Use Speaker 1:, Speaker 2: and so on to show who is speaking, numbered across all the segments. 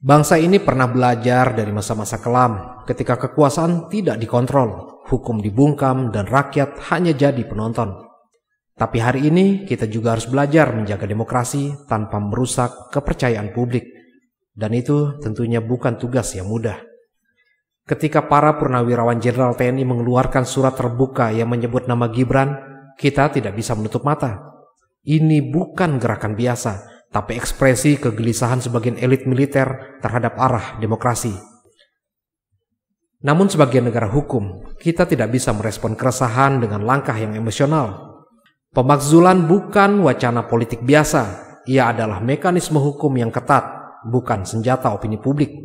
Speaker 1: Bangsa ini pernah belajar dari masa-masa kelam ketika kekuasaan tidak dikontrol, hukum dibungkam, dan rakyat hanya jadi penonton. Tapi hari ini kita juga harus belajar menjaga demokrasi tanpa merusak kepercayaan publik. Dan itu tentunya bukan tugas yang mudah. Ketika para purnawirawan Jenderal TNI mengeluarkan surat terbuka yang menyebut nama Gibran, kita tidak bisa menutup mata. Ini bukan gerakan biasa, tapi ekspresi kegelisahan sebagian elit militer terhadap arah demokrasi. Namun sebagai negara hukum, kita tidak bisa merespon keresahan dengan langkah yang emosional. Pemakzulan bukan wacana politik biasa, ia adalah mekanisme hukum yang ketat, bukan senjata opini publik.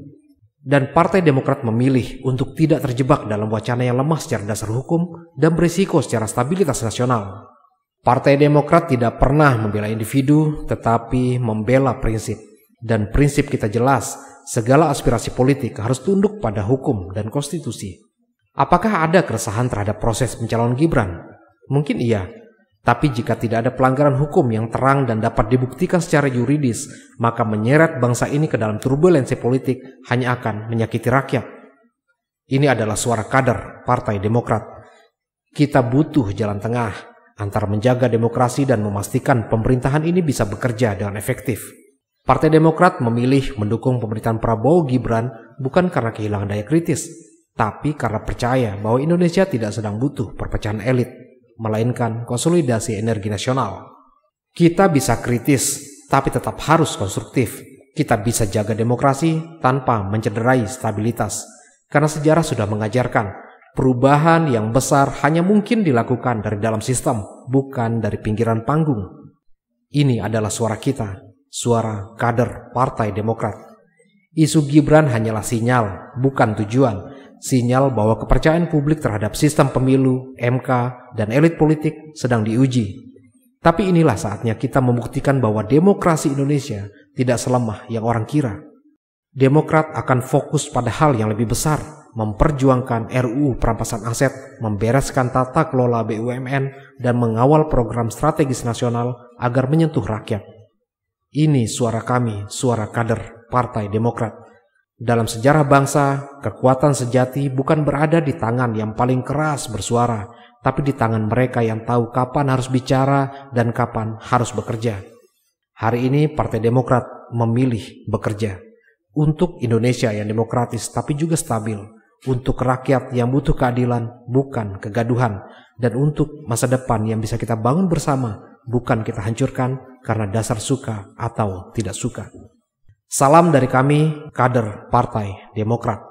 Speaker 1: Dan Partai Demokrat memilih untuk tidak terjebak dalam wacana yang lemah secara dasar hukum dan berisiko secara stabilitas nasional. Partai Demokrat tidak pernah membela individu, tetapi membela prinsip. Dan prinsip kita jelas, segala aspirasi politik harus tunduk pada hukum dan konstitusi. Apakah ada keresahan terhadap proses pencalonan Gibran? Mungkin iya. Tapi jika tidak ada pelanggaran hukum yang terang dan dapat dibuktikan secara yuridis, maka menyeret bangsa ini ke dalam turbulensi politik hanya akan menyakiti rakyat. Ini adalah suara kader Partai Demokrat. Kita butuh jalan tengah antara menjaga demokrasi dan memastikan pemerintahan ini bisa bekerja dengan efektif. Partai Demokrat memilih mendukung pemerintahan Prabowo Gibran bukan karena kehilangan daya kritis, tapi karena percaya bahwa Indonesia tidak sedang butuh perpecahan elit, melainkan konsolidasi energi nasional. Kita bisa kritis, tapi tetap harus konstruktif. Kita bisa jaga demokrasi tanpa mencederai stabilitas. Karena sejarah sudah mengajarkan, perubahan yang besar hanya mungkin dilakukan dari dalam sistem, bukan dari pinggiran panggung. Ini adalah suara kita, suara kader Partai Demokrat. Isu Gibran hanyalah sinyal, bukan tujuan. Sinyal bahwa kepercayaan publik terhadap sistem pemilu, MK, dan elit politik sedang diuji. Tapi inilah saatnya kita membuktikan bahwa demokrasi Indonesia tidak selemah yang orang kira. Demokrat akan fokus pada hal yang lebih besar, memperjuangkan RUU perampasan aset, membereskan tata kelola BUMN, dan mengawal program strategis nasional agar menyentuh rakyat. Ini suara kami, suara kader Partai Demokrat. Dalam sejarah bangsa, kekuatan sejati bukan berada di tangan yang paling keras bersuara, tapi di tangan mereka yang tahu kapan harus bicara dan kapan harus bekerja. Hari ini Partai Demokrat memilih bekerja untuk Indonesia yang demokratis tapi juga stabil, untuk rakyat yang butuh keadilan bukan kegaduhan, dan untuk masa depan yang bisa kita bangun bersama, bukan kita hancurkan karena dasar suka atau tidak suka. Salam dari kami, kader Partai Demokrat.